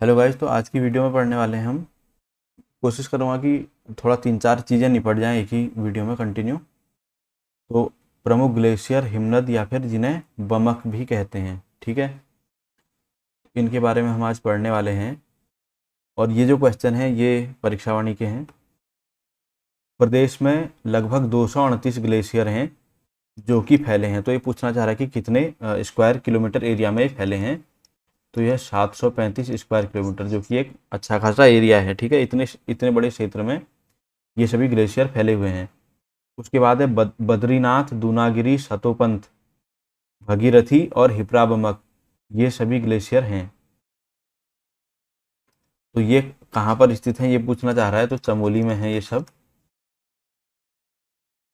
Hello guys, तो आज की वीडियो में पढ़ने वाले हैं हम। कोशिश करूँगा कि थोड़ा 3-4 चीज़ें निपट जाएं एक ही वीडियो में कंटिन्यू। तो प्रमुख ग्लेशियर हिमनद या फिर जिन्हें बमक भी कहते हैं, ठीक है, इनके बारे में हम आज पढ़ने वाले हैं। और ये जो क्वेश्चन है ये परीक्षावाणी के हैं। प्रदेश में लगभग 238 ग्लेशियर हैं जो कि फैले हैं। तो ये पूछना चाह रहा है कि कितने स्क्वायर किलोमीटर एरिया में फैले हैं। तो यह 735 स्क्वायर किलोमीटर, जो कि एक अच्छा खासा एरिया है, ठीक है। इतने इतने बड़े क्षेत्र में ये सभी ग्लेशियर फैले हुए हैं। उसके बाद है बद्रीनाथ, दूनागिरी, शतोपंथ, भगीरथी और हिप्राबमक, ये सभी ग्लेशियर हैं। तो ये कहाँ पर स्थित हैं ये पूछना चाह रहा है। तो चमोली में है ये सब,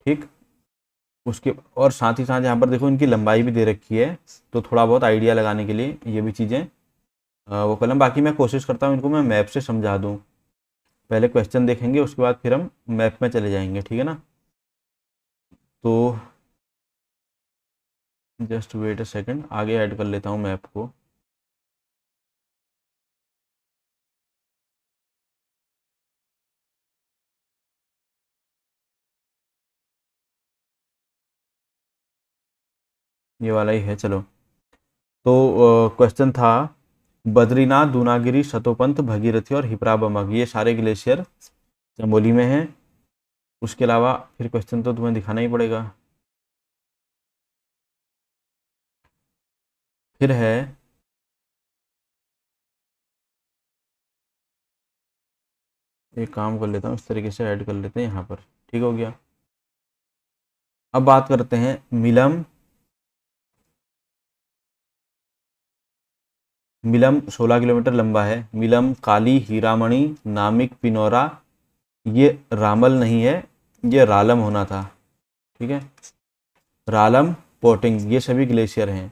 ठीक। उसके और साथ ही साथ यहाँ पर देखो इनकी लंबाई भी दे रखी है, तो थोड़ा बहुत आइडिया लगाने के लिए ये भी चीज़ें वो कलम। बाकी मैं कोशिश करता हूँ इनको मैं मैप से समझा दूँ। पहले क्वेश्चन देखेंगे, उसके बाद फिर हम मैप में चले जाएंगे, ठीक है ना। तो जस्ट वेट अ सेकंड, आगे ऐड कर लेता हूँ मैप को। ये वाला ही है, चलो। तो क्वेश्चन था बद्रीनाथ, दूनागिरी, शतोपंथ, भगीरथी और हिप्राबमक, ये सारे ग्लेशियर चमोली में हैं। उसके अलावा फिर क्वेश्चन तो तुम्हें दिखाना ही पड़ेगा। फिर है एक काम कर लेता हूँ, इस तरीके से ऐड कर लेते हैं यहाँ पर, ठीक हो गया। अब बात करते हैं मिलम। मिलम 16 किलोमीटर लंबा है। मिलम, काली, हीरामणि, नामिक, पिनौरा, ये रामल नहीं है, ये रालम होना था, ठीक है। रालम, पोटिंग, ये सभी ग्लेशियर हैं।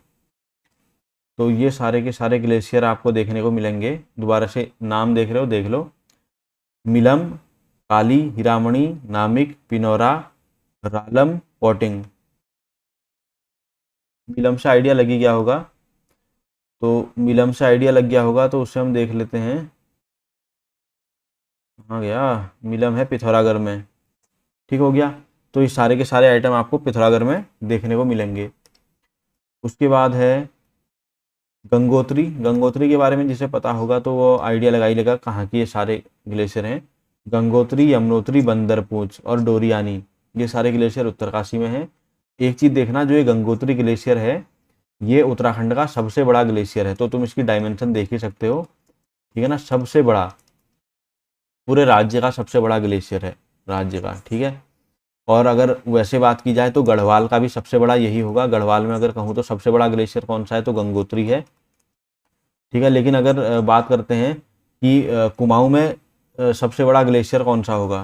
तो ये सारे के सारे ग्लेशियर आपको देखने को मिलेंगे। दोबारा से नाम देख रहे हो, देख लो। मिलम, काली, हीरामणि, नामिक, पिनौरा, रालम, पोटिंग। मिलम से आइडिया लगी गया होगा। तो मिलम से आइडिया लग गया होगा तो उसे हम देख लेते हैं। कहाँ गया? मिलम है पिथौरागढ़ में, ठीक हो गया। तो ये सारे के सारे आइटम आपको पिथौरागढ़ में देखने को मिलेंगे। उसके बाद है गंगोत्री। गंगोत्री के बारे में जिसे पता होगा तो वो आइडिया लगा ही लेगा कहाँ की ये सारे ग्लेशियर हैं। गंगोत्री, यमुनोत्री, बंदरपूंछ और डोरियानी, ये सारे ग्लेशियर उत्तरकाशी में हैं। एक चीज़ देखना, जो ये गंगोत्री ग्लेशियर है ये उत्तराखंड का सबसे बड़ा ग्लेशियर है। तो तुम इसकी डायमेंशन देख ही सकते हो, ठीक है ना। सबसे बड़ा, पूरे राज्य का सबसे बड़ा ग्लेशियर है, राज्य का, ठीक है। और अगर वैसे बात की जाए तो गढ़वाल का भी सबसे बड़ा यही होगा। गढ़वाल में अगर कहूँ तो सबसे बड़ा ग्लेशियर कौन सा है, तो गंगोत्री है, ठीक है। लेकिन अगर बात करते हैं कि कुमाऊं में सबसे बड़ा ग्लेशियर कौन सा होगा,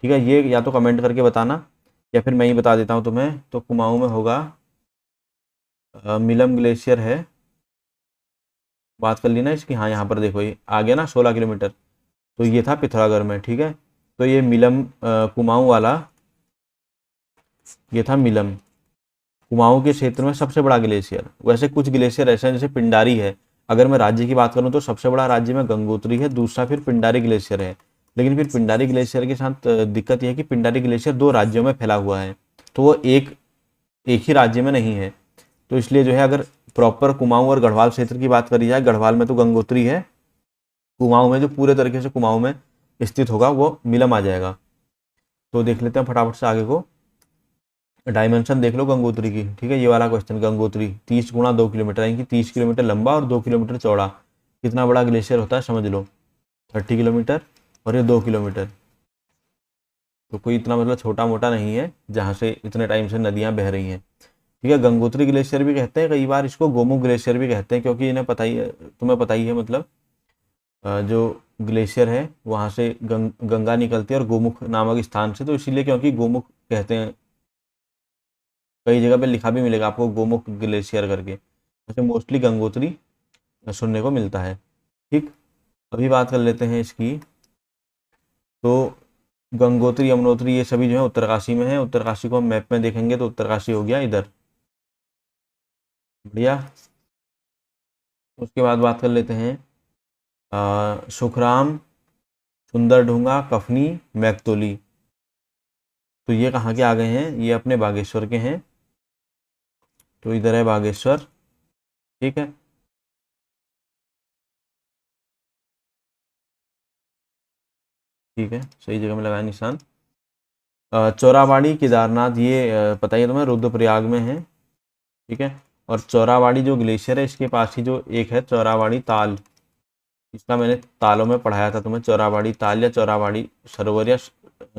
ठीक है, ये या तो कमेंट करके बताना या फिर मैं ही बता देता हूँ तुम्हें। तो कुमाऊं में होगा मिलम ग्लेशियर है। बात कर ली ना इसकी, हाँ यहाँ पर देखो ये आ गया ना 16 किलोमीटर। तो ये था पिथौरागढ़ में, ठीक है। तो ये मिलम कुमाऊं वाला, ये था मिलम, कुमाऊं के क्षेत्र में सबसे बड़ा ग्लेशियर। वैसे कुछ ग्लेशियर ऐसे हैं जैसे पिंडारी है। अगर मैं राज्य की बात करूं तो सबसे बड़ा राज्य में गंगोत्री है, दूसरा फिर पिंडारी ग्लेशियर है। लेकिन फिर पिंडारी ग्लेशियर के साथ दिक्कत यह है कि पिंडारी ग्लेशियर 2 राज्यों में फैला हुआ है, तो वो एक एक ही राज्य में नहीं है। तो इसलिए जो है, अगर प्रॉपर कुमाऊं और गढ़वाल क्षेत्र की बात करी जाए, गढ़वाल में तो गंगोत्री है, कुमाऊं में जो पूरे तरीके से कुमाऊं में स्थित होगा वो मिलम आ जाएगा। तो देख लेते हैं फटाफट से आगे को। डायमेंशन देख लो गंगोत्री की, ठीक है। ये वाला क्वेश्चन, गंगोत्री 30 गुणा 2 किलोमीटर, यानी कि 30 किलोमीटर लंबा और 2 किलोमीटर चौड़ा। कितना बड़ा ग्लेशियर होता है समझ लो, 30 किलोमीटर और ये 2 किलोमीटर। तो कोई इतना मतलब छोटा मोटा नहीं है जहाँ से इतने टाइम से नदियाँ बह रही हैं, ठीक है। गंगोत्री ग्लेशियर भी कहते हैं, कई बार इसको गोमुख ग्लेशियर भी कहते हैं, क्योंकि इन्हें पता ही है, तुम्हें पता ही है, मतलब जो ग्लेशियर है वहाँ से गंगा निकलती है और गोमुख नामक स्थान से, तो इसीलिए क्योंकि गोमुख कहते हैं। कई जगह पे लिखा भी मिलेगा आपको गोमुख ग्लेशियर करके, वैसे मोस्टली गंगोत्री सुनने को मिलता है, ठीक। अभी बात कर लेते हैं इसकी। तो गंगोत्री, यमुनोत्री, ये सभी जो है उत्तरकाशी में है। उत्तरकाशी को हम मैप में देखेंगे तो उत्तरकाशी हो गया इधर, बढ़िया। उसके बाद बात कर लेते हैं सुखराम, सुंदरढूंगा, कफनी, मैकतोली। तो ये कहाँ के आ गए हैं? ये अपने बागेश्वर के हैं। तो इधर है बागेश्वर, ठीक है। ठीक है, सही जगह में लगाया निशान। चौराबाड़ी, केदारनाथ, ये पता ही है तुम्हें, रुद्रप्रयाग में है, ठीक है। और चौराबाड़ी जो ग्लेशियर है इसके पास ही जो एक है चौराबाड़ी ताल, इसका मैंने तालों में पढ़ाया था तुम्हें, चौराबाड़ी ताल या चौराबाड़ी सरोवर या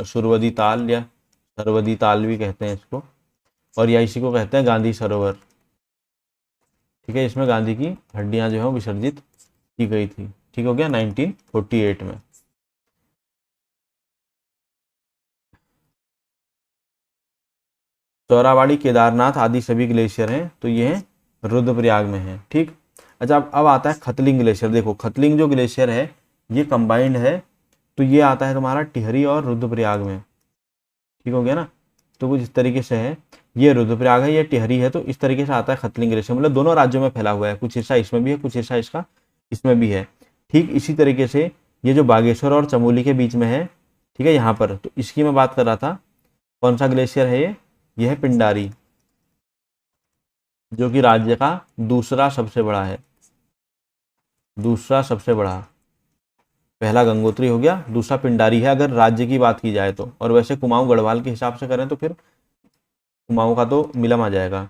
सुरवदी ताल या सरवदी ताल भी कहते हैं इसको, और या इसी को कहते हैं गांधी सरोवर, ठीक है। इसमें गांधी की हड्डियां जो है विसर्जित की गई थी, ठीक हो गया, 1948 में। चौराबाड़ी, केदारनाथ आदि सभी ग्लेशियर हैं, तो ये हैं रुद्रप्रयाग में हैं, ठीक। अच्छा, अब आता है खतलिंग ग्लेशियर। देखो खतलिंग जो ग्लेशियर है ये कंबाइंड है, तो ये आता है तुम्हारा टिहरी और रुद्रप्रयाग में, ठीक हो गया ना। तो कुछ इस तरीके से है, ये रुद्रप्रयाग है, ये टिहरी है, तो इस तरीके से आता है खतलिंग ग्लेशियर, मतलब दोनों राज्यों में फैला हुआ है, कुछ हिस्सा इसमें भी है, कुछ हिस्सा इसका इसमें भी है, ठीक। इसी तरीके से ये जो बागेश्वर और चमोली के बीच में है, ठीक है, यहाँ पर, तो इसकी मैं बात कर रहा था। कौन सा ग्लेशियर है ये है पिंडारी, जो कि राज्य का दूसरा सबसे बड़ा है, दूसरा सबसे बड़ा। पहला गंगोत्री हो गया, दूसरा पिंडारी है अगर राज्य की बात की जाए तो, और वैसे कुमाऊं गढ़वाल के हिसाब से करें तो फिर कुमाऊं का तो मिलम आ जाएगा।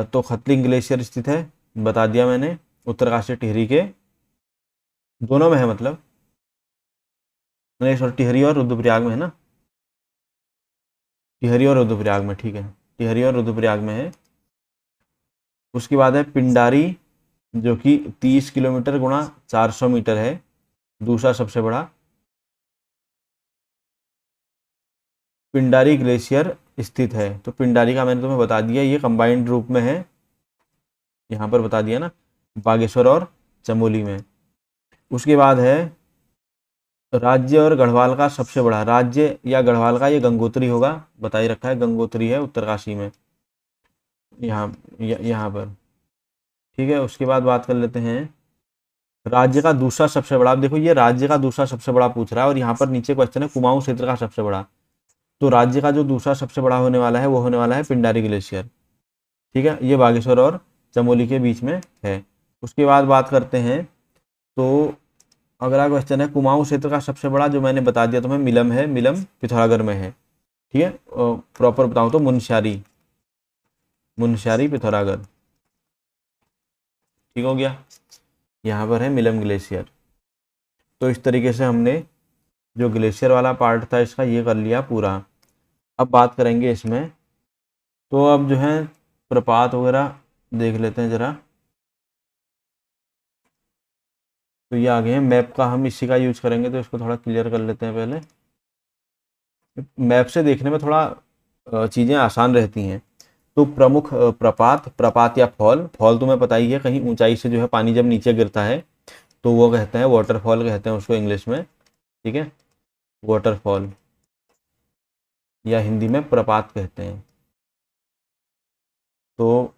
तो खतलिंग ग्लेशियर स्थित है, बता दिया मैंने, उत्तरकाशी टिहरी के दोनों में है, मतलब नहीं सॉरी, टिहरी और रुद्रप्रयाग में है ना, टिहरी और रुद्रप्रयाग में, ठीक है, टिहरी और रुद्रप्रयाग में है। उसके बाद है पिंडारी, जो कि 30 किलोमीटर गुणा 400 मीटर है, दूसरा सबसे बड़ा। पिंडारी ग्लेशियर स्थित है, तो पिंडारी का मैंने तुम्हें बता दिया, ये कंबाइंड रूप में है, यहाँ पर बता दिया ना, बागेश्वर और चमोली में। उसके बाद है राज्य और गढ़वाल का सबसे बड़ा, राज्य या गढ़वाल का ये गंगोत्री होगा, बता ही रखा है, गंगोत्री है उत्तरकाशी में, यहाँ यहाँ पर, ठीक है। उसके बाद बात कर लेते हैं राज्य का दूसरा सबसे बड़ा। अब देखो ये राज्य का दूसरा सबसे बड़ा पूछ रहा है, और यहाँ पर नीचे क्वेश्चन है कुमाऊं क्षेत्र का सबसे बड़ा, तो राज्य का जो दूसरा सबसे बड़ा होने वाला है वो होने वाला है पिंडारी ग्लेशियर, ठीक है। ये बागेश्वर और चमोली के बीच में है। उसके बाद बात करते हैं, तो अगला क्वेश्चन है कुमाऊं क्षेत्र का सबसे बड़ा, जो मैंने बता दिया तुम्हें, मिलम है, मिलम पिथौरागढ़ में है, ठीक है। प्रॉपर बताऊं तो मुनस्यारी, मुनस्यारी पिथौरागढ़, ठीक हो गया। यहाँ पर है मिलम ग्लेशियर। तो इस तरीके से हमने जो ग्लेशियर वाला पार्ट था इसका ये कर लिया पूरा। अब बात करेंगे इसमें, तो अब जो है प्रपात वगैरह देख लेते हैं ज़रा। तो ये आ गए हैं, मैप का हम इसी का यूज करेंगे, तो इसको थोड़ा क्लियर कर लेते हैं पहले। मैप से देखने में थोड़ा चीज़ें आसान रहती हैं। तो प्रमुख प्रपात, प्रपात या फॉल, फॉल तुम्हें पता ही है, कहीं ऊंचाई से जो है पानी जब नीचे गिरता है तो वो कहते हैं वाटरफॉल, कहते हैं उसको इंग्लिश में, ठीक है, वाटरफॉल, या हिंदी में प्रपात कहते हैं। तो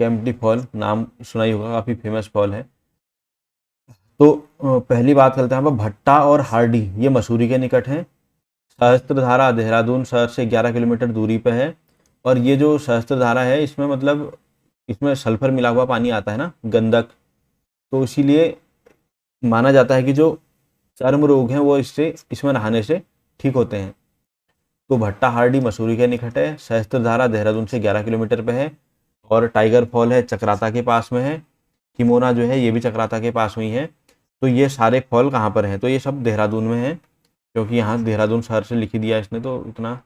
केम्प्टी फॉल नाम सुना ही होगा, काफ़ी फेमस फॉल है। तो पहली बात करते हैं यहाँ पर भट्टा और हार्डी, ये मसूरी के निकट हैं। सहस्त्रधारा देहरादून शहर से 11 किलोमीटर दूरी पर है, और ये जो सहस्त्रधारा है इसमें मतलब इसमें सल्फर मिला हुआ पानी आता है ना, गंधक, तो इसीलिए माना जाता है कि जो चर्म रोग हैं वो इससे इसमें नहाने से ठीक होते हैं। तो भट्टा हार्डी मसूरी के निकट है, सहस्त्रधारा देहरादून से 11 किलोमीटर पे है, और टाइगर फॉल है चक्राता के पास में है, किमोना जो है ये भी चक्राता के पास में ही है। तो ये सारे फॉल कहाँ पर हैं? तो ये सब देहरादून में है, क्योंकि यहाँ देहरादून शहर से लिख दिया इसने, तो इतना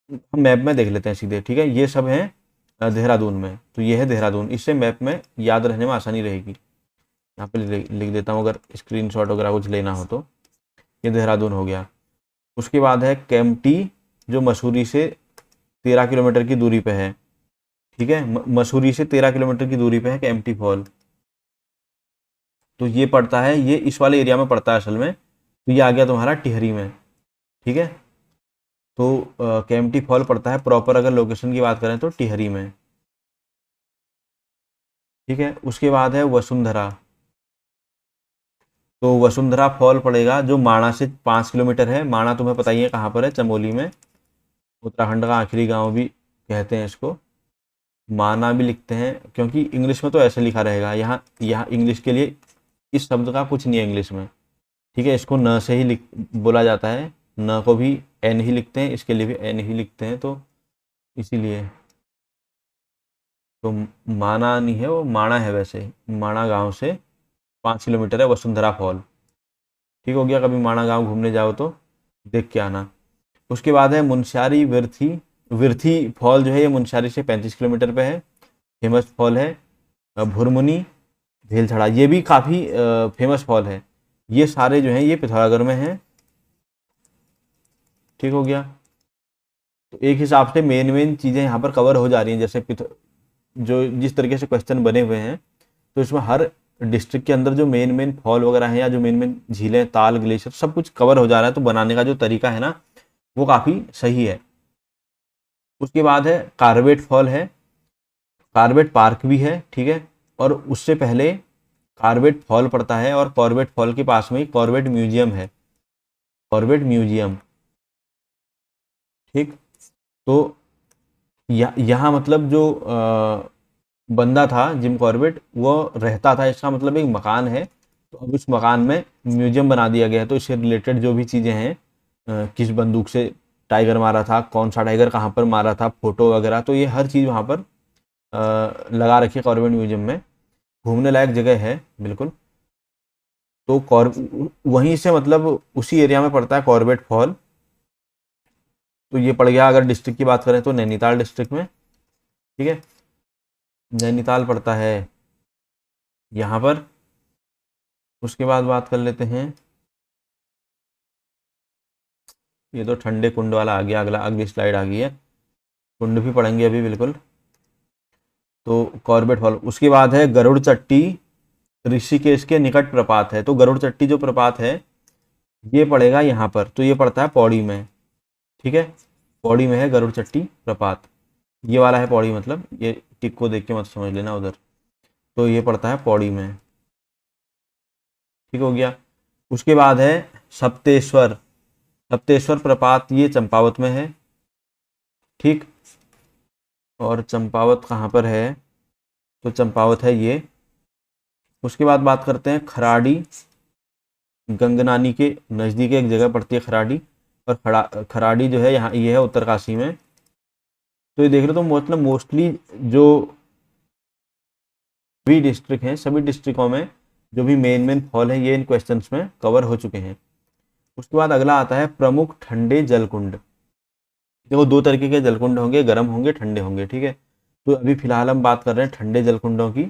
हम मैप में देख लेते हैं सीधे, ठीक है। ये सब है देहरादून में, तो ये है देहरादून, इससे मैप में याद रहने में आसानी रहेगी। यहाँ पे लिख देता हूँ अगर स्क्रीनशॉट वगैरह कुछ लेना हो तो। ये देहरादून हो गया। उसके बाद है केम्प्टी, जो मसूरी से 13 किलोमीटर की दूरी पे है, ठीक है, मसूरी से 13 किलोमीटर की दूरी पे है केम्प्टी फॉल। तो ये पड़ता है, ये इस वाले एरिया में पड़ता है असल में, तो ये आ गया तुम्हारा टिहरी में, ठीक है। तो केम्प्टी फॉल पड़ता है प्रॉपर, अगर लोकेशन की बात करें तो टिहरी में। ठीक है। उसके बाद है वसुंधरा। तो वसुंधरा फॉल पड़ेगा जो माणा से 5 किलोमीटर है। माणा तुम्हें पता ही है कहाँ पर है, चमोली में। उत्तराखंड का आखिरी गांव भी कहते हैं इसको, माना भी लिखते हैं, क्योंकि इंग्लिश में तो ऐसे लिखा रहेगा। यहाँ यहाँ इंग्लिश के लिए इस शब्द का कुछ नहीं है इंग्लिश में। ठीक है, इसको न से ही लिख बोला जाता है, न को भी एन ही लिखते हैं, इसके लिए भी एन ही लिखते हैं, तो इसीलिए तो माना नहीं है, वो माणा है। वैसे माणा गांव से 5 किलोमीटर है वसुंधरा फॉल। ठीक हो गया, कभी माणा गांव घूमने जाओ तो देख के आना। उसके बाद है मुनस्यारी विर्थी। विर्थी फॉल जो है ये मुनस्यारी से 35 किलोमीटर पे है। फेमस फॉल है। भुरमुनी, भेलछड़ा, ये भी काफ़ी फेमस फॉल है। ये सारे जो हैं ये पिथौरागढ़ में हैं। ठीक हो गया। तो एक हिसाब से मेन मेन चीज़ें यहाँ पर कवर हो जा रही हैं। जैसे जो जिस तरीके से क्वेश्चन बने हुए हैं, तो इसमें हर डिस्ट्रिक्ट के अंदर जो मेन मेन फॉल वगैरह हैं या जो मेन मेन झीलें, ताल, ग्लेशियर, सब कुछ कवर हो जा रहा है। तो बनाने का जो तरीका है ना, वो काफ़ी सही है। उसके बाद है कार्बेट फॉल है, कार्बेट पार्क भी है। ठीक है, और उससे पहले कार्बेट फॉल पड़ता है, और कॉर्बेट फॉल के पास में ही कॉर्बेट म्यूजियम है, कॉर्बेट म्यूजियम। ठीक, तो यहाँ मतलब जो बंदा था जिम कॉर्बेट, वो रहता था, इसका मतलब एक मकान है। तो अब उस मकान में म्यूजियम बना दिया गया है। तो इससे रिलेटेड जो भी चीज़ें हैं, किस बंदूक से टाइगर मारा था, कौन सा टाइगर कहाँ पर मारा था, फोटो वगैरह, तो ये हर चीज़ वहाँ पर लगा रखी है कॉर्बेट म्यूजियम में। घूमने लायक जगह है बिल्कुल। तो वहीं से मतलब उसी एरिया में पड़ता है कॉर्बेट फॉल। तो ये पड़ गया। अगर डिस्ट्रिक्ट की बात करें तो नैनीताल डिस्ट्रिक्ट में। ठीक है, नैनीताल पड़ता है यहाँ पर। उसके बाद बात कर लेते हैं, ये तो ठंडे कुंड वाला आ गया, अगला अगली स्लाइड आ गई है। कुंड भी पढ़ेंगे अभी बिल्कुल। तो कॉर्बेट फॉल, उसके बाद है गरुड़ चट्टी, ऋषिकेश के निकट प्रपात है। तो गरुड़ चट्टी जो प्रपात है ये पड़ेगा यहाँ पर, तो ये पड़ता है पौड़ी में। ठीक है, पौड़ी में है गरुड़ चट्टी प्रपात। ये वाला है पौड़ी, मतलब ये टिक को देख के मत समझ लेना उधर। तो ये पड़ता है पौड़ी में। ठीक हो गया। उसके बाद है सप्तेश्वर। सप्तेश्वर प्रपात ये चंपावत में है। ठीक, और चंपावत कहाँ पर है, तो चंपावत है ये। उसके बाद बात करते हैं खराड़ी। गंगनानी के नज़दीक एक जगह पड़ती है खराड़ी, और खराड़ी जो है यहाँ ये है उत्तरकाशी में। तो ये देख रहे हो, तो मतलब मोस्टली जो भी डिस्ट्रिक्ट हैं, सभी डिस्ट्रिक्टों में जो भी मेन मेन फॉल है ये इन क्वेश्चंस में कवर हो चुके हैं। उसके बाद अगला आता है प्रमुख ठंडे जलकुंड। देखो दो तरीके के जलकुंड होंगे, गर्म होंगे, ठंडे होंगे। ठीक है, तो अभी फिलहाल हम बात कर रहे हैं ठंडे जलकुंडों की।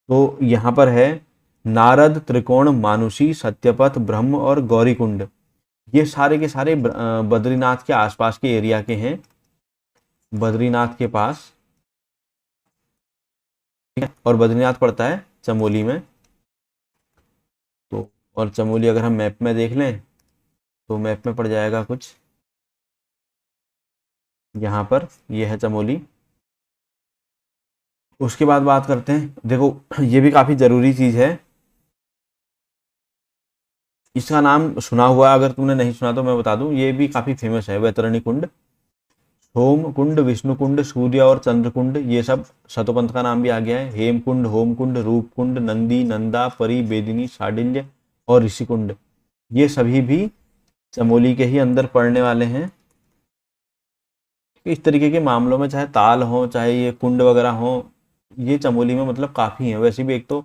तो यहाँ पर है नारद, त्रिकोण, मानुषी, सत्यपथ, ब्रह्म और गौरी कुंड। ये सारे के सारे बद्रीनाथ के आसपास के एरिया के हैं, बद्रीनाथ के पास। ठीक है, और बद्रीनाथ पड़ता है चमोली में। तो और चमोली अगर हम मैप में देख लें तो मैप में पड़ जाएगा कुछ यहाँ पर, ये है चमोली। उसके बाद बात करते हैं, देखो ये भी काफ़ी ज़रूरी चीज़ है। इसका नाम सुना हुआ, अगर तुमने नहीं सुना तो मैं बता दूं, ये भी काफ़ी फेमस है। वैतरणी कुंड, सोम कुंड, विष्णु कुंड, सूर्य और चंद्र कुंड, ये सब शतोपंथ का नाम भी आ गया है। हेम कुंड, होम कुंड, रूप कुंड, नंदी, नंदा, परी, बेदिनी, शाडिल्य और ऋषि कुंड, ये सभी भी चमोली के ही अंदर पड़ने वाले हैं। इस तरीके के मामलों में चाहे ताल हो, चाहे ये कुंड वगैरह हो, ये चमोली में मतलब काफ़ी है। वैसे भी एक तो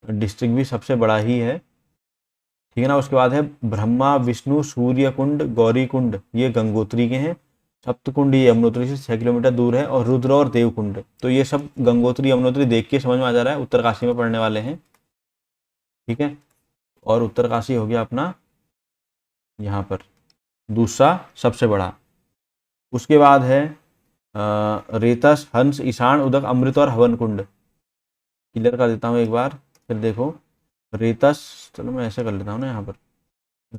डिस्ट्रिक्ट भी सबसे बड़ा ही है। ठीक है ना। उसके बाद है ब्रह्मा, विष्णु, सूर्य कुंड, गौरी कुंड, ये गंगोत्री के हैं। सप्तकुंड ये यमुनोत्री से 6 किलोमीटर दूर है। और रुद्र और देवकुंड, तो ये सब गंगोत्री यमुनोत्री देख के समझ में आ जा रहा है उत्तरकाशी में पड़ने वाले हैं। ठीक है, और उत्तरकाशी हो गया अपना यहाँ पर दूसरा सबसे बड़ा। उसके बाद है रेतस, हंस, ईशान, उदक, अमृत और हवन कुंड। क्लियर कर देता हूँ एक बार, फिर देखो। रेतस, चलो मैं ऐसे कर लेता हूँ ना यहाँ पर,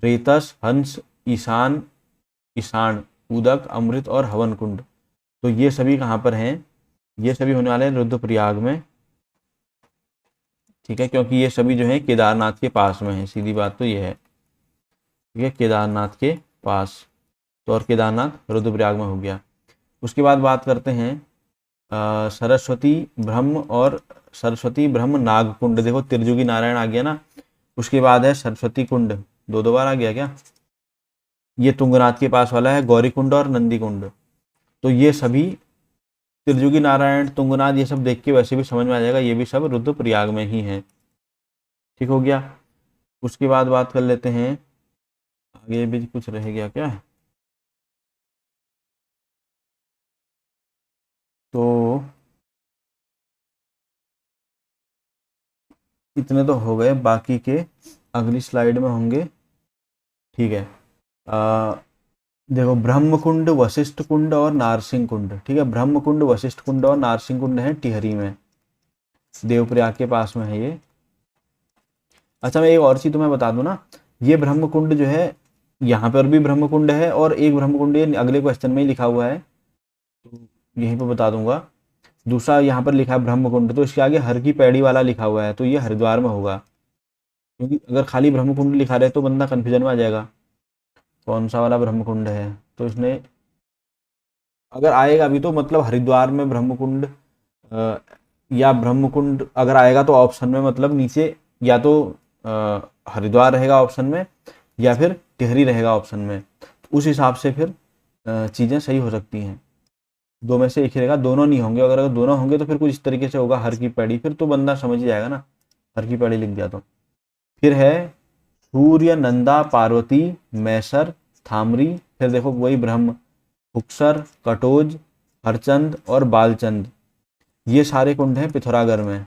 रेतस, हंस, ईशान, ईशान, उदक, अमृत और हवन कुंड, तो ये सभी कहाँ पर हैं, ये सभी होने वाले हैं रुद्रप्रयाग में। ठीक है, क्योंकि ये सभी जो है केदारनाथ के पास में है, सीधी बात तो ये है। ठीक है, केदारनाथ के पास। तो और केदारनाथ रुद्रप्रयाग में हो गया। उसके बाद बात करते हैं सरस्वती ब्रह्म और सरस्वती ब्रह्म नागकुंड। देखो त्रिजुगी नारायण आ गया ना, उसके बाद है सरस्वती कुंड, दो बार आ गया क्या। ये तुंगनाथ के पास वाला है, गौरी कुंड और नंदी कुंड। तो ये सभी त्रिजुगी नारायण, तुंगनाथ, ये सब देख के वैसे भी समझ में आ जाएगा, ये भी सब रुद्रप्रयाग में ही है। ठीक हो गया। उसके बाद बात कर लेते हैं, आगे भी कुछ रह गया क्या। तो इतने तो हो गए, बाकी के अगली स्लाइड में होंगे। ठीक है। देखो ब्रह्म कुंड, वशिष्ठ कुंड और नारसिंह कुंड। ठीक है, ब्रह्म कुंड, वशिष्ठ कुंड और नारसिंह कुंड है टिहरी में, देवप्रयाग के पास में है ये। अच्छा, मैं एक और चीज तुम्हें बता दूं ना, ये ब्रह्म कुंड जो है, यहाँ पर भी ब्रह्म कुंड है और एक ब्रह्म कुंड ये अगले क्वेश्चन में ही लिखा हुआ है, तो यहीं पर बता दूंगा। दूसरा यहाँ पर लिखा है ब्रह्म कुंड, तो इसके आगे हर की पैड़ी वाला लिखा हुआ है, तो ये हरिद्वार में होगा। क्योंकि अगर खाली ब्रह्म कुंड लिखा रहे तो बंदा कंफ्यूजन में आ जाएगा कौन सा वाला ब्रह्म कुंड है। तो इसने अगर आएगा भी तो मतलब हरिद्वार में ब्रह्म कुंड, या ब्रह्म कुंड अगर आएगा तो ऑप्शन में मतलब नीचे या तो हरिद्वार रहेगा ऑप्शन में, या फिर टिहरी रहेगा ऑप्शन में। तो उस हिसाब से फिर चीज़ें सही हो सकती हैं। दो में से एक ही रहेगा, दोनों नहीं होंगे। अगर दोनों होंगे तो फिर कुछ इस तरीके से होगा, हर की पैड़ी, फिर तो बंदा समझ ही जाएगा ना, हर की पैड़ी लिख दिया तो। फिर है सूर्य, नंदा, पार्वती, मैसर, थामरी, फिर देखो वही ब्रह्म, उक्सर, कटोज, हरचंद और बालचंद, ये सारे कुंड हैं पिथौरागढ़ में।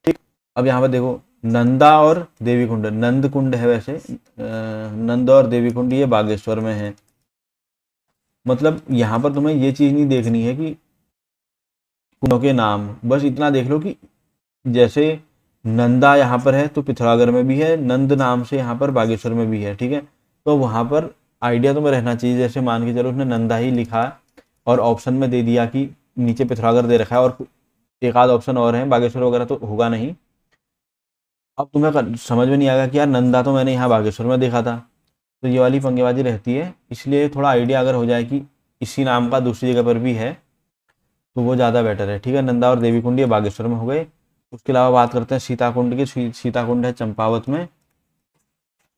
ठीक, अब यहाँ पर देखो नंदा और देवी कुंड, नंद कुंड है वैसे, नंद और देवी कुंड ये बागेश्वर में है। मतलब यहाँ पर तुम्हें ये चीज नहीं देखनी है कि कुंडों के नाम, बस इतना देख लो कि जैसे नंदा यहाँ पर है तो पिथौरागढ़ में भी है, नंद नाम से यहाँ पर बागेश्वर में भी है। ठीक है, तो वहाँ पर आइडिया तुम्हें रहना चाहिए। जैसे मान के चलो उसने नंदा ही लिखा और ऑप्शन में दे दिया कि नीचे पिथौरागढ़ दे रखा है और एक आध ऑप्शन और है, बागेश्वर वगैरह तो होगा नहीं। अब तुम्हें समझ में नहीं आएगा कि यार नंदा तो मैंने यहाँ बागेश्वर में देखा था, तो ये वाली पंगेबाजी रहती है। इसलिए थोड़ा आइडिया अगर हो जाए कि इसी नाम का दूसरी जगह पर भी है तो वो ज़्यादा बेटर है। ठीक है, नंदा और देवी कुंड ये बागेश्वर में हो गए। उसके अलावा बात करते हैं सीता कुंड की। सीता कुंड है चंपावत में।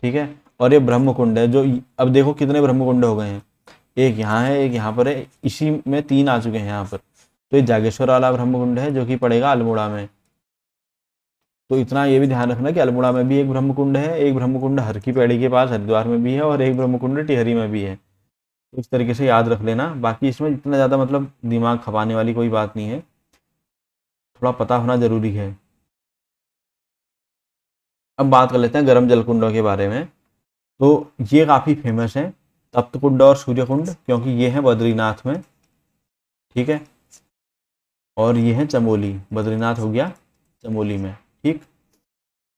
ठीक है, और ये ब्रह्म कुंड है, जो अब देखो कितने ब्रह्म कुंड हो गए हैं, एक यहाँ है, एक यहाँ पर है, इसी में तीन आ चुके हैं यहाँ पर। तो ये जागेश्वर वाला ब्रह्म कुंड है जो कि पड़ेगा अल्मोड़ा में। तो इतना ये भी ध्यान रखना कि अल्मोड़ा में भी एक ब्रह्म कुंड है, एक ब्रह्म कुंड हर की पैड़ी के पास हरिद्वार में भी है, और एक ब्रह्म कुंड टिहरी में भी है। तो इस तरीके से याद रख लेना। बाकी इसमें इतना ज़्यादा मतलब दिमाग खपाने वाली कोई बात नहीं है, थोड़ा पता होना जरूरी है। अब बात कर लेते हैं गर्म जल कुंडों के बारे में। तो ये काफ़ी फेमस है, तप्त कुंड और सूर्य कुंड, क्योंकि ये है बद्रीनाथ में। ठीक है, और ये है चमोली, बद्रीनाथ हो गया चमोली में। ठीक,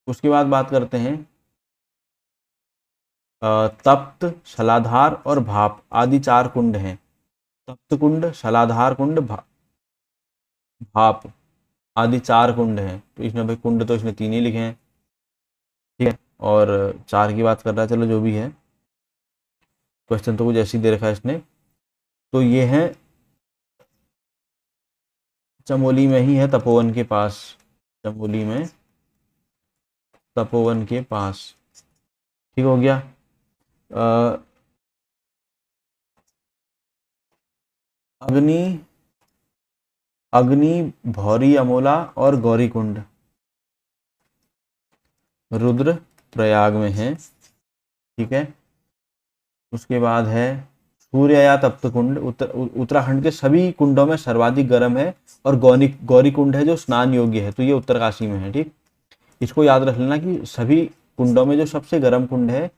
उसके बाद बात करते हैं तप्त, शलाधार और भाप आदि चार कुंड हैं। तप्त कुंड, शलाधार कुंड, भाप आदि चार कुंड हैं। तो इसमें भाई कुंड तो इसने तीन ही लिखे हैं। ठीक है, और चार की बात कर रहा है, चलो जो भी है, क्वेश्चन तो कुछ ऐसी दे रखा है इसने। तो ये है चमोली में ही है, तपोवन के पास, चमोली में तपोवन के पास। ठीक हो गया। अग्नि, अग्नि, भौरी अमोला और गौरी कुंड रुद्र प्रयाग में है। ठीक है, उसके बाद है सूर्य या तप्त कुंड, उत्तराखंड के सभी कुंडों में सर्वाधिक गर्म है, और गौरी गौरी कुंड है जो स्नान योग्य है, तो ये उत्तरकाशी में है। ठीक, इसको याद रख लेना कि सभी कुंडों में जो सबसे गर्म कुंड है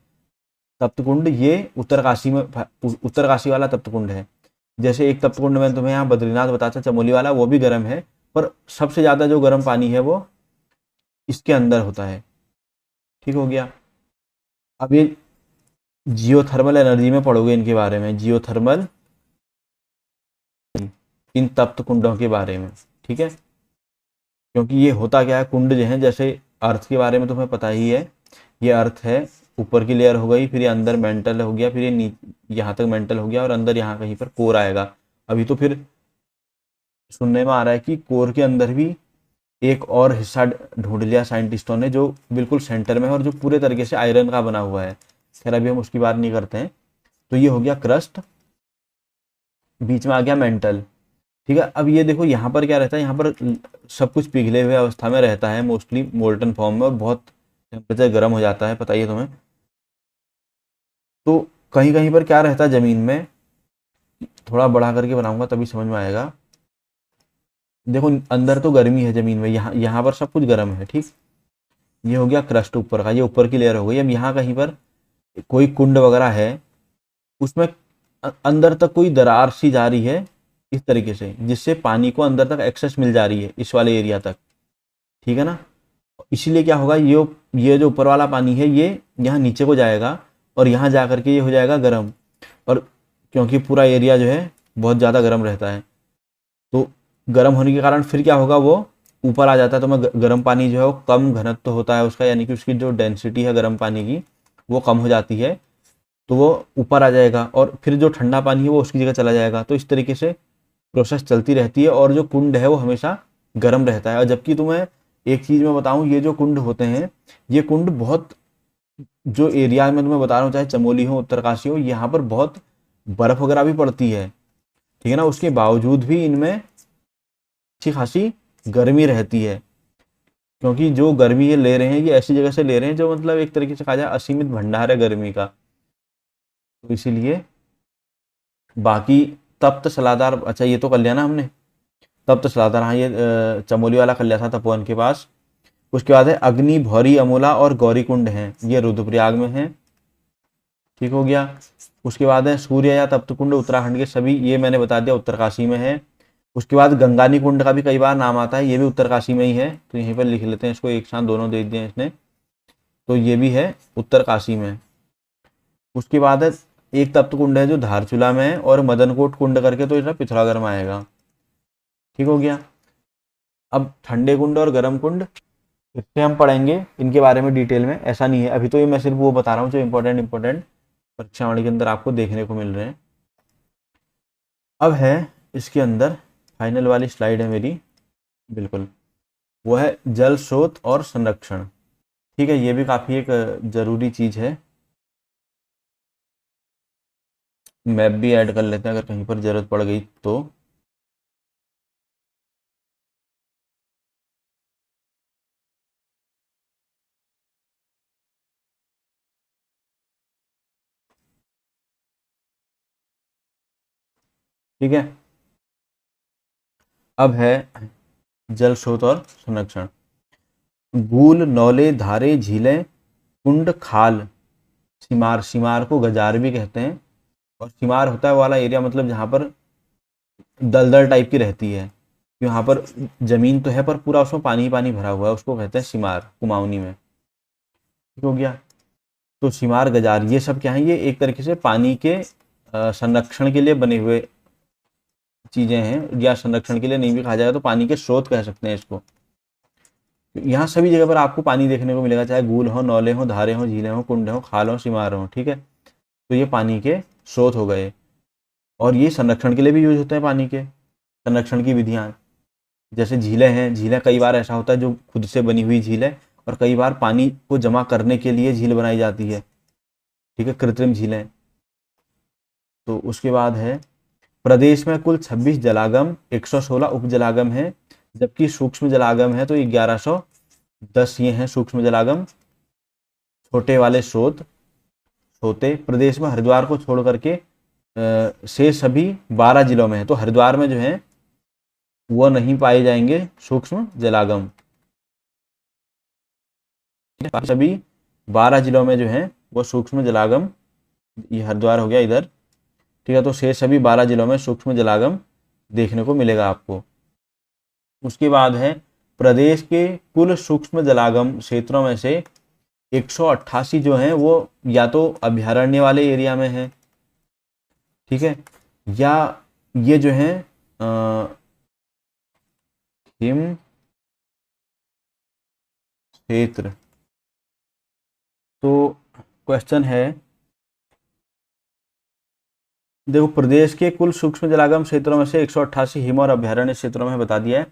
तप्त कुंड, ये उत्तरकाशी में, उत्तरकाशी वाला तप्त कुंड है। जैसे एक तप्त कुंड मैंने तुम्हें यहाँ बद्रीनाथ बताया चमोली वाला, वो भी गर्म है, पर सबसे ज्यादा जो गर्म पानी है वो इसके अंदर होता है। ठीक हो गया। अब ये जियोथर्मल एनर्जी में पढ़ोगे इनके बारे में, जियोथर्मल इन तप्त कुंडों के बारे में। ठीक है, क्योंकि ये होता क्या है, कुंड जो है, जैसे अर्थ के बारे में तुम्हें पता ही है, ये अर्थ है, ऊपर की लेयर हो गई, फिर ये अंदर मेंटल हो गया, फिर ये यहाँ तक मेंटल हो गया, और अंदर यहाँ कहीं पर कोर आएगा। अभी तो फिर सुनने में आ रहा है कि कोर के अंदर भी एक और हिस्सा ढूंढ लिया साइंटिस्टों ने, जो बिल्कुल सेंटर में है और जो पूरे तरीके से आयरन का बना हुआ है। खैर अभी हम उसकी बात नहीं करते हैं। तो ये हो गया क्रस्ट, बीच में आ गया मेंटल। ठीक है, अब ये देखो यहाँ पर क्या रहता है, यहाँ पर सब कुछ पिघले हुए अवस्था में रहता है, मोस्टली मोल्टन फॉर्म में, और बहुत टेम्परेचर गर्म हो जाता है, पता ही है तुम्हें। तो कहीं कहीं पर क्या रहता है जमीन में, थोड़ा बढ़ा करके बनाऊंगा तभी समझ में आएगा। देखो अंदर तो गर्मी है जमीन में, यहाँ यहाँ पर सब कुछ गर्म है, ठीक। ये हो गया क्रस्ट ऊपर का, ये ऊपर की लेयर हो गई। अब यहाँ कहीं पर कोई कुंड वगैरह है, उसमें अंदर तक कोई दरार सी जा रही है इस तरीके से, जिससे पानी को अंदर तक एक्सेस मिल जा रही है इस वाले एरिया तक, ठीक है ना। इसीलिए क्या होगा, ये जो ऊपर वाला पानी है ये यहाँ नीचे को जाएगा, और यहाँ जा करके ये हो जाएगा गर्म। और क्योंकि पूरा एरिया जो है बहुत ज़्यादा गर्म रहता है, तो गर्म होने के कारण फिर क्या होगा, वो ऊपर आ जाता है। तो मैं गर्म पानी जो है वो कम घनत्व होता है उसका, यानी कि उसकी जो डेंसिटी है गर्म पानी की वो कम हो जाती है, तो वो ऊपर आ जाएगा, और फिर जो ठंडा पानी है वो उसकी जगह चला जाएगा। तो इस तरीके से प्रोसेस चलती रहती है, और जो कुंड है वो हमेशा गर्म रहता है। और जबकि तुम्हें एक चीज़ मैं बताऊं, ये जो कुंड होते हैं, ये कुंड बहुत, जो एरिया में तुम्हें बता रहा हूँ, चाहे चमोली हो, उत्तरकाशी हो, यहाँ पर बहुत बर्फ वगैरह भी पड़ती है, ठीक है ना। उसके बावजूद भी इनमें अच्छी खासी गर्मी रहती है, क्योंकि जो गर्मी ये ले रहे हैं, ये ऐसी जगह से ले रहे हैं जो मतलब एक तरीके से कहा जाए असीमित भंडार है गर्मी का। तो इसीलिए बाकी तप्त सलाहदार, अच्छा ये तो कर लिया ना हमने, तप्त सलाहदार, हाँ ये चमोली वाला कर लिया था तपोवन के पास। उसके बाद है अग्नि, भौरी, अमोला और गौरी कुंड हैं, ये रुद्रप्रयाग में है, ठीक हो गया। उसके बाद है सूर्य या तप्त कुंड, उत्तराखंड के सभी, ये मैंने बता दिया उत्तरकाशी में है। उसके बाद गंगानी कुंड का भी कई बार नाम आता है, ये भी उत्तरकाशी में ही है, तो यहीं पर लिख लेते हैं इसको, एक साथ दोनों दे दिए इसने, तो ये भी है उत्तरकाशी में। उसके बाद है एक तप्त कुंड है जो धारचूला में है, और मदनकोट कुंड करके, तो इसका पिथौरागढ़ में आएगा, ठीक हो गया। अब ठंडे कुंड और गर्म कुंड, इससे हम पढ़ेंगे इनके बारे में डिटेल में, ऐसा नहीं है अभी, तो ये मैं सिर्फ वो बता रहा हूँ जो इंपॉर्टेंट परीक्षा वाणी के अंदर आपको देखने को मिल रहे हैं। अब है इसके अंदर फाइनल वाली स्लाइड है मेरी, बिल्कुल, वो है जल स्रोत और संरक्षण, ठीक है। ये भी काफ़ी एक ज़रूरी चीज़ है, मैप भी ऐड कर लेते हैं अगर कहीं पर ज़रूरत पड़ गई तो। ठीक है, अब है जल स्रोत और संरक्षण। गूल, नौले, धारे, झीलें, कुंड, खाल, सीमार, सीमार को गजार भी कहते हैं। और सीमार होता है वाला एरिया, मतलब जहाँ पर दलदल टाइप की रहती है, यहाँ पर जमीन तो है पर पूरा उसमें पानी ही पानी भरा हुआ है, उसको कहते हैं सीमार, कुमाऊनी में, ठीक हो गया। तो सीमार, गजार, ये सब क्या है, ये एक तरीके से पानी के संरक्षण के लिए बने हुए चीजें हैं, या संरक्षण के लिए नहीं भी कहा जाएगा तो पानी के स्रोत कह सकते हैं इसको। यहाँ सभी जगह पर आपको पानी देखने को मिलेगा, चाहे गूल हो, नौले हो, धारे हो, झीलें हो, कुंड हो, खाल हो, सीमार हो, ठीक है। तो ये पानी के स्रोत हो गए, और ये संरक्षण के लिए भी यूज होते हैं पानी के संरक्षण की विधियां। जैसे झीलें हैं, झीलें कई बार ऐसा होता है जो खुद से बनी हुई झील है, और कई बार पानी को जमा करने के लिए झील बनाई जाती है, ठीक है, कृत्रिम झीलें। तो उसके बाद है प्रदेश में कुल 26 जलागम, 116 उप जलागम है, जबकि सूक्ष्म जलागम है तो 1110 ये हैं सूक्ष्म जलागम। छोटे वाले स्रोत होते प्रदेश में हरिद्वार को छोड़ करके से सभी 12 जिलों में है, तो हरिद्वार में जो है वो नहीं पाए जाएंगे सूक्ष्म जलागम, सभी 12 जिलों में जो है वो सूक्ष्म जलागम, ये हरिद्वार हो गया इधर, ठीक है। तो शेष सभी 12 जिलों में सूक्ष्म जलागम देखने को मिलेगा आपको। उसके बाद है प्रदेश के कुल सूक्ष्म जलागम क्षेत्रों में से 188 जो हैं वो या तो अभयारण्य वाले एरिया में है, ठीक है, या ये जो है हिम क्षेत्र। तो क्वेश्चन है, देखो प्रदेश के कुल सूक्ष्म जलागम क्षेत्रों में से 188 हिम और अभ्यारण्य क्षेत्रों में बता दिया है।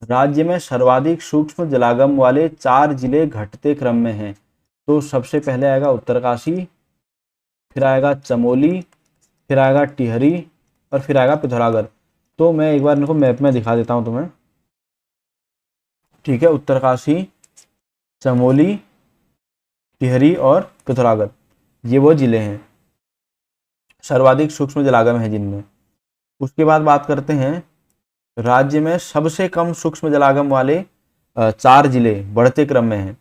राज्य में सर्वाधिक सूक्ष्म जलागम वाले 4 जिले घटते क्रम में हैं। तो सबसे पहले आएगा उत्तरकाशी, फिर आएगा चमोली, फिर आएगा टिहरी और फिर आएगा पिथौरागढ़। तो मैं एक बार इनको मैप में दिखा देता हूं तुम्हें। ठीक है, उत्तरकाशी, चमोली, टिहरी और पिथौरागढ़, ये वो जिले हैं सर्वाधिक सूक्ष्म जलागम है जिनमें। उसके बाद बात करते हैं राज्य में सबसे कम सूक्ष्म जलागम वाले 4 जिले बढ़ते क्रम में हैं।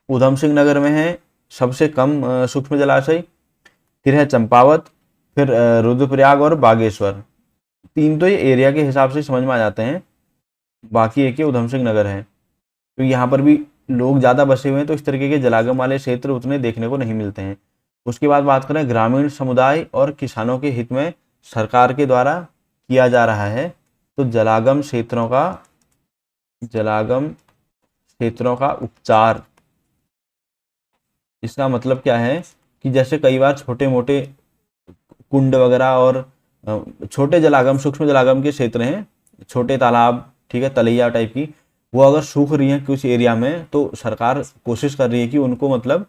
ऊधम सिंह नगर में है सबसे कम सूक्ष्म जलाशय, फिर है चंपावत, फिर रुद्रप्रयाग और बागेश्वर। 3 तो ये एरिया के हिसाब से समझ में आ जाते हैं, बाकी एक ही ऊधम सिंह नगर है। तो यहाँ पर भी लोग ज़्यादा बसे हुए हैं, तो इस तरीके के जलागम वाले क्षेत्र उतने देखने को नहीं मिलते हैं। उसके बाद बात करें ग्रामीण समुदाय और किसानों के हित में सरकार के द्वारा किया जा रहा है। तो जलागम क्षेत्रों का उपचार, इसका मतलब क्या है कि जैसे कई बार छोटे मोटे कुंड वगैरह और छोटे जलागम सूक्ष्म जलागम के क्षेत्र हैं, छोटे तालाब, ठीक है, तलैया टाइप की, वो अगर सूख रही हैं कुछ एरिया में, तो सरकार कोशिश कर रही है कि उनको मतलब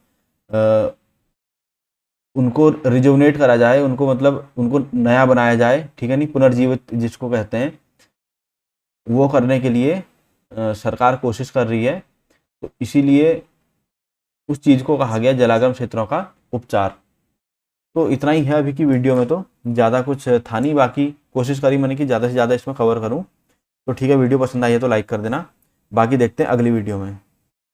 उनको रिजुवनेट करा जाए, उनको मतलब उनको नया बनाया जाए, ठीक है, नहीं, पुनर्जीवित जिसको कहते हैं, वो करने के लिए सरकार कोशिश कर रही है। तो इसीलिए उस चीज़ को कहा गया जलागम क्षेत्रों का उपचार। तो इतना ही है अभी की वीडियो में, तो ज़्यादा कुछ था नहीं, बाकी कोशिश करी मैंने कि ज़्यादा से ज़्यादा इसमें कवर करूँ। तो ठीक है, वीडियो पसंद आई है तो लाइक कर देना, बाकी देखते हैं अगली वीडियो में।